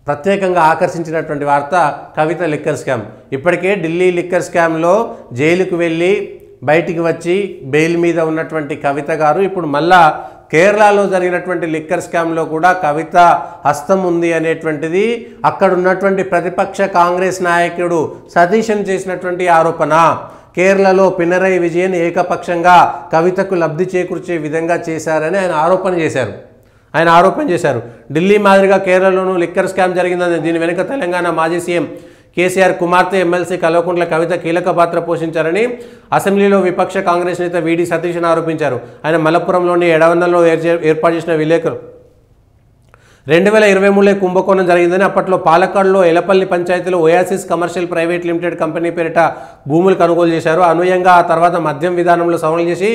ప్రత్యేకంగా ఆకర్షించినటువంటి వార్త కవిత liquor scam. ఇప్పటికే ఢిల్లీ లిక్కర్ స్కామ్లో జైలుకు వెళ్ళి బయటికి వచ్చి బెయిల్ మీద ఉన్నటువంటి కవిత గారు ఇప్పుడు మళ్ళా కేరళలో జరిగినటువంటి లిక్కర్ స్కామ్లో కూడా కవిత హస్తం ఉంది అనేటువంటిది అక్కడ ఉన్నటువంటి ప్రతిపక్ష కాంగ్రెస్ నాయకుడు సతీశన్ చేసినటువంటి ఆరోపణ. కేరళలో పినరయి విజయన్ ఏకపక్షంగా కవితకు లబ్ధి చేకూర్చే విధంగా చేశారని ఆయన ఆరోపణ చేశారు. ఢిల్లీ మాదిరిగా కేరళలోనూ లిక్కర్ స్కామ్ జరిగిందని, దీని వెనుక తెలంగాణ మాజీ సీఎం కేసీఆర్ కుమార్తె ఎమ్మెల్సీ కల్వకుంట్ల కవిత కీలక పాత్ర పోషించారని అసెంబ్లీలో విపక్ష కాంగ్రెస్ నేత వీడి సతీశన్ ఆరోపించారు. ఆయన మలప్పురంలోని ఎడవన్నలో ఏర్పాటు చేసిన విలేకరు 2023లో కుంభకోణం జరిగిందని, అప్పట్లో పాలక్కాడ్లో ఎలపల్లి పంచాయతీలో Oasis commercial private limited company పేరిట భూములు కొనుగోలు చేశారు. అనుయంగా ఆ తర్వాత మద్యం విధానంలో సవరణలు చేసి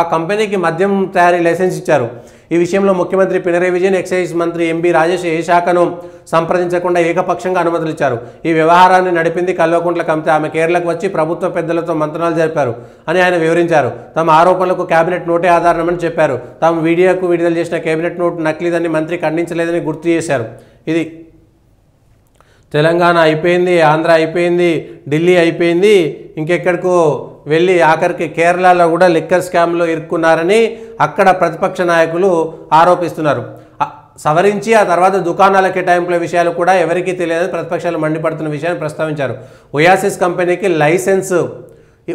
ఆ కంపెనీకి మద్యం తయారీ లైసెన్స్ ఇచ్చారు. ఈ విషయంలో ముఖ్యమంత్రి పినరయి విజయన్, ఎక్సైజ్ మంత్రి ఎంబీ రాజేష్ ఏ శాఖను సంప్రదించకుండా ఏకపక్షంగా అనుమతులు ఇచ్చారు. ఈ వ్యవహారాన్ని నడిపింది కల్వకుంట్ల కవిత. ఆమె కేరళకు వచ్చి ప్రభుత్వ పెద్దలతో మంత్రాలు జరిపారు అని ఆయన వివరించారు. తమ ఆరోపణలకు కేబినెట్ నోటే ఆధారమని చెప్పారు. తాము వీడియోకు విడుదల చేసిన కేబినెట్ నోటు నకిలీదని మంత్రి ఖండించలేదని గుర్తు చేశారు. ఇది తెలంగాణ అయిపోయింది, ఆంధ్ర అయిపోయింది, ఢిల్లీ అయిపోయింది, ఇంకెక్కడికో వెళ్ళి ఆఖరికి కేరళలో కూడా లిక్కర్ స్కామ్లో ఇరుక్కున్నారని అక్కడ ప్రతిపక్ష నాయకులు ఆరోపిస్తున్నారు. సవరించి ఆ తర్వాత దుకాణాల కేటాయింపుల విషయాలు కూడా ఎవరికీ తెలియదని ప్రతిపక్షాలు మండిపడుతున్న విషయాన్ని ప్రస్తావించారు. ఓయాసిస్ కంపెనీకి లైసెన్స్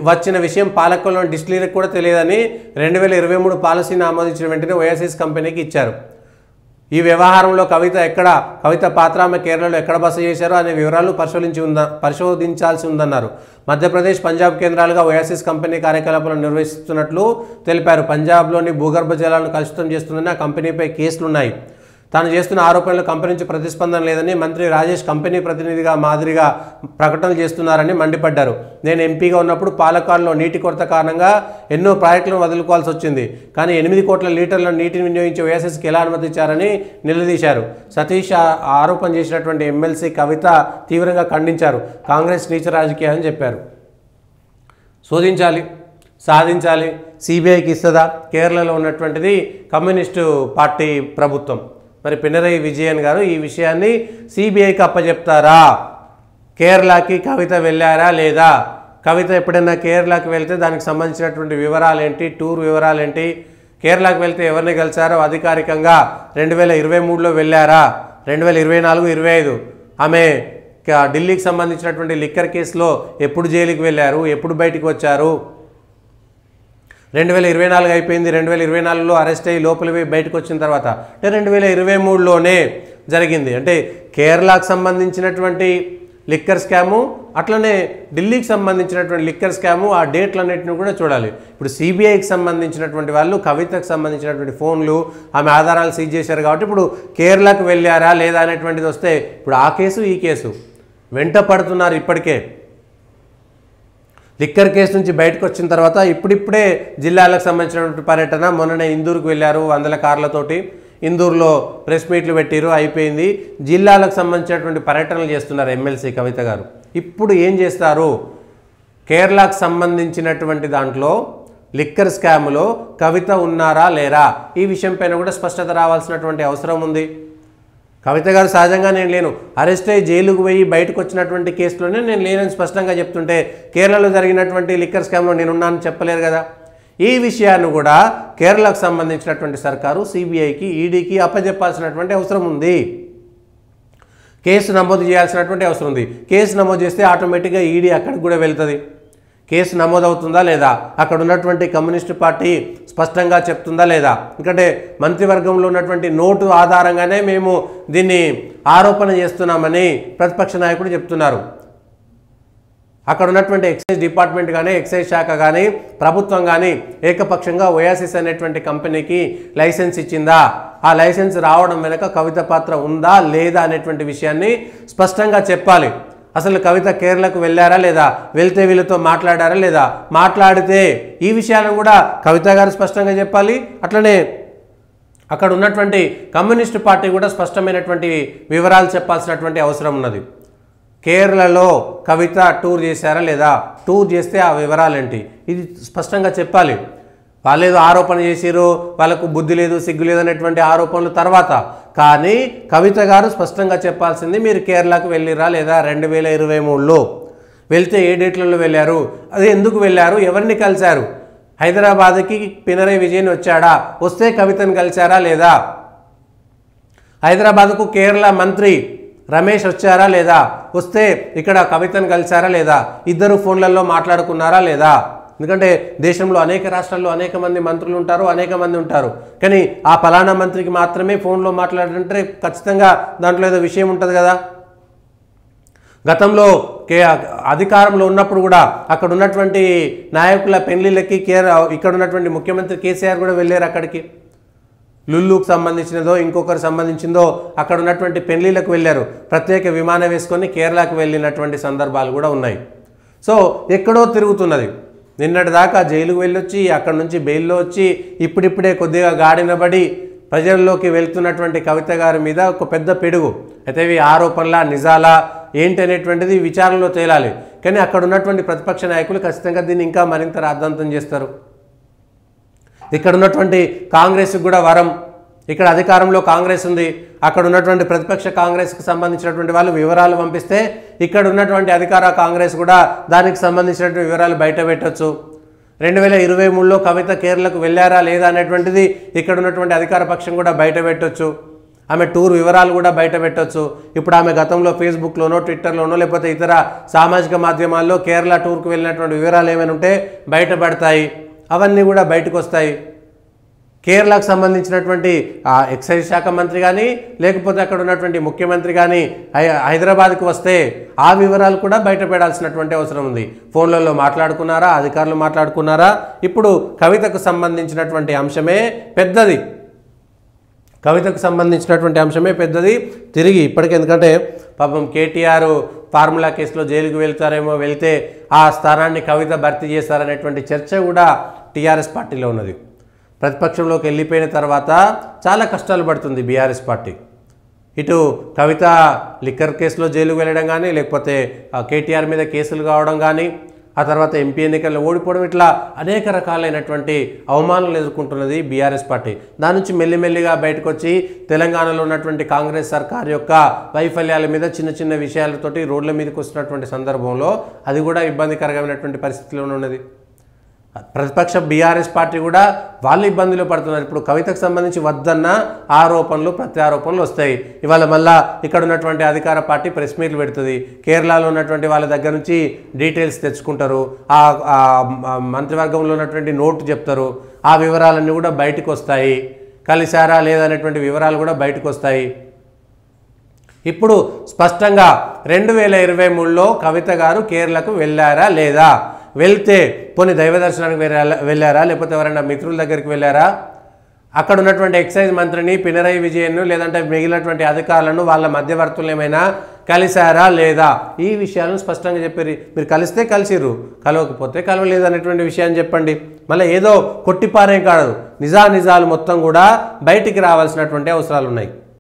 వచ్చిన విషయం పాలకుల్లోని డిస్టిలరీకి కూడా తెలియదని 2023 పాలసీని ఆమోదించిన వెంటనే ఓయాసిస్ కంపెనీకి ఇచ్చారు. ఈ వ్యవహారంలో కవిత పాత్ర ఆమె కేరళలో ఎక్కడ బస చేశారో అనే వివరాలు పరిశోధించాల్సి ఉందన్నారు. మధ్యప్రదేశ్, పంజాబ్ కేంద్రాలుగా ఓయాసిస్ కంపెనీ కార్యకలాపాలను నిర్వహిస్తున్నట్లు తెలిపారు. పంజాబ్లోని భూగర్భ జలాలను కలుషితం చేస్తుందని ఆ కంపెనీపై కేసులున్నాయి. తాను చేస్తున్న ఆరోపణలు కంపెనీ నుంచి ప్రతిస్పందన లేదని మంత్రి రాజేష్ కంపెనీ ప్రతినిధిగా మాదిరిగా ప్రకటనలు చేస్తున్నారని మండిపడ్డారు. నేను ఎంపీగా ఉన్నప్పుడు పాలక్కాడ్లో నీటి కొరత కారణంగా ఎన్నో ప్రాజెక్టులను వదులుకోవాల్సి వచ్చింది. కానీ 8 కోట్ల లీటర్ల నీటిని వినియోగించే ఓయాసిస్కి ఎలా అనుమతించారని నిలదీశారు. సతీష్ ఆరోపణ చేసినటువంటి ఎమ్మెల్సీ కవిత తీవ్రంగా ఖండించారు. కాంగ్రెస్ నీచ రాజకీయాలని చెప్పారు. శోధించాలి, సాధించాలి, సిబిఐకి ఇస్తుందా? కేరళలో ఉన్నటువంటిది కమ్యూనిస్టు పార్టీ ప్రభుత్వం. మరి పినరయి విజయన్ గారు ఈ విషయాన్ని సిబిఐకి అప్పచెప్తారా? కేరళకి కవిత వెళ్ళారా లేదా? కవిత ఎప్పుడైనా కేరళకి వెళ్తే దానికి సంబంధించినటువంటి వివరాలు ఏంటి, టూర్ వివరాలు ఏంటి, కేరళకి వెళ్తే ఎవరిని కలిసారో అధికారికంగా 2023లో వెళ్ళారా, 2024, 25 ఆమె ఢిల్లీకి సంబంధించినటువంటి లిక్కర్ కేసులో ఎప్పుడు జైలుకి వెళ్ళారు, ఎప్పుడు బయటికి వచ్చారు? 2024 అయిపోయింది, 2024లో అరెస్ట్ అయ్యి లోపలికి బయటకు వచ్చిన తర్వాత అంటే 2023లోనే జరిగింది. అంటే కేరళకు సంబంధించినటువంటి లిక్కర్ స్కాము, అట్లనే ఢిల్లీకి సంబంధించినటువంటి లిక్కర్ స్కాము, ఆ డేట్లన్నింటిని కూడా చూడాలి. ఇప్పుడు సిబిఐకి సంబంధించినటువంటి వాళ్ళు కవితకు సంబంధించినటువంటి ఫోన్లు, ఆమె ఆధారాలు సీజ్ చేశారు కాబట్టి ఇప్పుడు కేరళకు వెళ్ళారా లేదా అనేటువంటిది వస్తే ఇప్పుడు ఆ కేసు ఈ కేసు వెంట పడుతున్నారు. ఇప్పటికే లిక్కర్ కేసు నుంచి బయటకు వచ్చిన తర్వాత ఇప్పుడిప్పుడే జిల్లాలకు సంబంధించినటువంటి పర్యటన. మొన్ననే ఇందూరుకు వెళ్ళారు 100 కార్లతోటి, ఇందూరులో ప్రెస్ మీట్లు పెట్టారు, అయిపోయింది. జిల్లాలకు సంబంధించినటువంటి పర్యటనలు చేస్తున్నారు ఎమ్మెల్సీ కవిత గారు. ఇప్పుడు ఏం చేస్తారు? కేరళకు సంబంధించినటువంటి దాంట్లో లిక్కర్ స్కామ్లో కవిత ఉన్నారా లేరా ఈ విషయంపైన కూడా స్పష్టత రావాల్సినటువంటి అవసరం ఉంది. కవిత గారు సహజంగా నేను లేను, అరెస్ట్ అయ్యి జైలుకు పోయి బయటకు వచ్చినటువంటి కేసులోనే నేను లేనని స్పష్టంగా చెప్తుంటే కేరళలో జరిగినటువంటి లిక్కర్ స్కామ్లో నేనున్నానని చెప్పలేరు కదా. ఈ విషయాన్ని కూడా కేరళకు సంబంధించినటువంటి సర్కారు సిబిఐకి, ఈడీకి అప్పచెప్పాల్సినటువంటి అవసరం ఉంది. కేసు నమోదు చేయాల్సినటువంటి అవసరం ఉంది. కేసు నమోదు చేస్తే ఆటోమేటిక్గా ఈడీ అక్కడికి కూడా వెళ్తుంది. కేసు నమోదవుతుందా లేదా, అక్కడ ఉన్నటువంటి కమ్యూనిస్టు పార్టీ స్పష్టంగా చెప్తుందా లేదా? ఎందుకంటే మంత్రివర్గంలో ఉన్నటువంటి నోటు ఆధారంగానే మేము దీన్ని ఆరోపణ చేస్తున్నామని ప్రతిపక్ష నాయకుడు చెప్తున్నారు. అక్కడ ఉన్నటువంటి ఎక్సైజ్ డిపార్ట్మెంట్ కానీ, ఎక్సైజ్ శాఖ కానీ, ప్రభుత్వం కానీ ఏకపక్షంగా ఓయాసిస్ అనేటువంటి కంపెనీకి లైసెన్స్ ఇచ్చిందా, ఆ లైసెన్స్ రావడం వెనుక కవిత పాత్ర ఉందా లేదా అనేటువంటి విషయాన్ని స్పష్టంగా చెప్పాలి. అసలు కవిత కేరళకు వెళ్ళారా లేదా, వెళ్తే వీళ్ళతో మాట్లాడారా లేదా, మాట్లాడితే ఈ విషయాలను కూడా కవిత గారు స్పష్టంగా చెప్పాలి. అట్లనే అక్కడ ఉన్నటువంటి కమ్యూనిస్టు పార్టీ కూడా స్పష్టమైనటువంటి వివరాలు చెప్పాల్సినటువంటి అవసరం ఉన్నది. కేరళలో కవిత టూర్ చేశారా లేదా, టూర్ చేస్తే ఆ వివరాలు ఏంటి, ఇది స్పష్టంగా చెప్పాలి. వాళ్ళేదో ఆరోపణ చేసిరు, వాళ్ళకు బుద్ధి లేదు సిగ్గు లేదు అనేటువంటి ఆరోపణలు తర్వాత. కానీ కవిత గారు స్పష్టంగా చెప్పాల్సింది, మీరు కేరళకు వెళ్ళిరా లేదా 2023లో వెళ్తే ఏ డేట్లలో వెళ్ళారు, అది ఎందుకు వెళ్ళారు, ఎవరిని కలిశారు, హైదరాబాద్కి పినరయి విజయన్ వచ్చాడా, వస్తే కవితను కలిశారా లేదా, హైదరాబాద్కు కేరళ మంత్రి రమేష్ వచ్చారా లేదా, వస్తే ఇక్కడ కవితను కలిశారా లేదా, ఇద్దరు ఫోన్లలో మాట్లాడుకున్నారా లేదా. ఎందుకంటే దేశంలో అనేక రాష్ట్రాల్లో అనేక మంది మంత్రులు ఉంటారు, అనేక మంది ఉంటారు. కానీ ఆ పలానా మంత్రికి మాత్రమే ఫోన్లో మాట్లాడారంటే ఖచ్చితంగా దాంట్లో ఏదో విషయం ఉంటుంది కదా. గతంలో అధికారంలో ఉన్నప్పుడు కూడా అక్కడ ఉన్నటువంటి నాయకుల పెళ్లిళ్ళకి ఇక్కడ ఉన్నటువంటి ముఖ్యమంత్రి కేసీఆర్ కూడా వెళ్ళారు అక్కడికి. లుల్లుకు సంబంధించినదో ఇంకొకరు సంబంధించిందో అక్కడ ఉన్నటువంటి పెళ్లిళ్ళకు వెళ్ళారు. ప్రత్యేక విమానం వేసుకొని కేరళకు వెళ్ళినటువంటి సందర్భాలు కూడా ఉన్నాయి. సో ఎక్కడో తిరుగుతున్నది. నిన్నటిదాకా జైలుకు వెళ్ళొచ్చి అక్కడ నుంచి బెయిల్లో వచ్చి ఇప్పుడిప్పుడే కొద్దిగా గాడినబడి ప్రజల్లోకి వెళ్తున్నటువంటి కవిత గారి మీద ఒక పెద్ద పిడుగు. అయితే ఇవి ఆరోపణలా నిజాలా ఏంటి అనేటువంటిది విచారణలో తేలాలి. కానీ అక్కడ ఉన్నటువంటి ప్రతిపక్ష నాయకులు ఖచ్చితంగా దీన్ని ఇంకా మరింత రాద్ధాంతం చేస్తారు. ఇక్కడ ఉన్నటువంటి కాంగ్రెస్కి కూడా వరం, ఇక్కడ అధికారంలో కాంగ్రెస్ ఉంది, అక్కడ ఉన్నటువంటి ప్రతిపక్ష కాంగ్రెస్కి సంబంధించినటువంటి వాళ్ళు వివరాలు పంపిస్తే ఇక్కడ ఉన్నటువంటి అధికార కాంగ్రెస్ కూడా దానికి సంబంధించినటువంటి వివరాలు బయట పెట్టచ్చు. 2023లో కవిత కేరళకు వెళ్ళారా లేదా అనేటువంటిది ఇక్కడ ఉన్నటువంటి అధికార పక్షం కూడా బయట పెట్టవచ్చు. ఆమె టూర్ వివరాలు కూడా బయట పెట్టవచ్చు. ఇప్పుడు ఆమె గతంలో ఫేస్బుక్లోనో ట్విట్టర్లోనో లేకపోతే ఇతర సామాజిక మాధ్యమాల్లో కేరళ టూర్కు వెళ్ళినటువంటి వివరాలు ఏమైనా ఉంటే బయటపడతాయి, అవన్నీ కూడా బయటకు వస్తాయి. కేరళకు సంబంధించినటువంటి ఎక్సైజ్ శాఖ మంత్రి కానీ లేకపోతే అక్కడ ఉన్నటువంటి ముఖ్యమంత్రి కానీ హైదరాబాద్కు వస్తే ఆ వివరాలు కూడా బయటపడాల్సినటువంటి అవసరం ఉంది. ఫోన్లలో మాట్లాడుకున్నారా, అధికారులు మాట్లాడుకున్నారా. ఇప్పుడు కవితకు సంబంధించినటువంటి అంశమే పెద్దది, కవితకు సంబంధించినటువంటి అంశమే పెద్దది. తిరిగి ఇప్పటికీ ఎందుకంటే పాపం కేటీఆర్ ఫార్ములా కేసులో జైలుకు వెళ్తారేమో, వెళ్తే ఆ స్థానాన్ని కవిత భర్తీ చేస్తారనేటువంటి చర్చ కూడా టీఆర్ఎస్ పార్టీలో ఉన్నది. ప్రతిపక్షంలోకి వెళ్ళిపోయిన తర్వాత చాలా కష్టాలు పడుతుంది బీఆర్ఎస్ పార్టీ. ఇటు కవిత లిక్కర్ కేసులో జైలుకు వెళ్ళడం కానీ లేకపోతే కేటీఆర్ మీద కేసులు కావడం కానీ ఆ తర్వాత ఎంపీ ఎన్నికల్లో ఓడిపోవడం, ఇట్లా అనేక రకాలైనటువంటి అవమానాలు ఎదుర్కొంటున్నది బీఆర్ఎస్ పార్టీ. దాని నుంచి మెల్లిమెల్లిగా బయటకు వచ్చి తెలంగాణలో ఉన్నటువంటి కాంగ్రెస్ సర్కార్ యొక్క వైఫల్యాల మీద చిన్న చిన్న విషయాలతోటి రోడ్ల మీదకి వస్తున్నటువంటి సందర్భంలో అది కూడా ఇబ్బందికరమైనటువంటి పరిస్థితిలో ఉన్నది. ప్రతిపక్ష బీఆర్ఎస్ పార్టీ కూడా వాళ్ళు ఇబ్బందులు పడుతున్నారు. ఇప్పుడు కవితకు సంబంధించి వద్దన్న ఆరోపణలు ప్రత్యారోపణలు వస్తాయి. ఇవాళ మళ్ళా ఇక్కడ ఉన్నటువంటి అధికార పార్టీ ప్రెస్ మీట్లు పెడుతుంది, కేరళలో ఉన్నటువంటి వాళ్ళ దగ్గర నుంచి డీటెయిల్స్ తెచ్చుకుంటారు, ఆ మంత్రివర్గంలో ఉన్నటువంటి నోటు చెప్తారు, ఆ వివరాలన్నీ కూడా బయటకు వస్తాయి. కలిశారా లేదనేటువంటి వివరాలు కూడా బయటకు వస్తాయి. ఇప్పుడు స్పష్టంగా 2023లో కవిత గారు కేరళకు వెళ్ళారా లేదా, వెళ్తే పోనీ దైవ దర్శనానికి వెళ్ళారా లేకపోతే ఎవరైనా మిత్రుల దగ్గరికి వెళ్ళారా, అక్కడ ఉన్నటువంటి ఎక్సైజ్ మంత్రిని పినరయి విజయన్ను లేదంటే మిగిలినటువంటి అధికారులను వాళ్ళ మధ్యవర్తులు ఏమైనా కలిశారా లేదా, ఈ విషయాలను స్పష్టంగా చెప్పారు. మీరు కలిస్తే కలిసిర్రు, కలవకపోతే కలవలేదు అనేటువంటి విషయాన్ని చెప్పండి. మళ్ళీ ఏదో కొట్టిపారేం కాదు, నిజాలు మొత్తం కూడా బయటికి రావాల్సినటువంటి అవసరాలు ఉన్నాయి.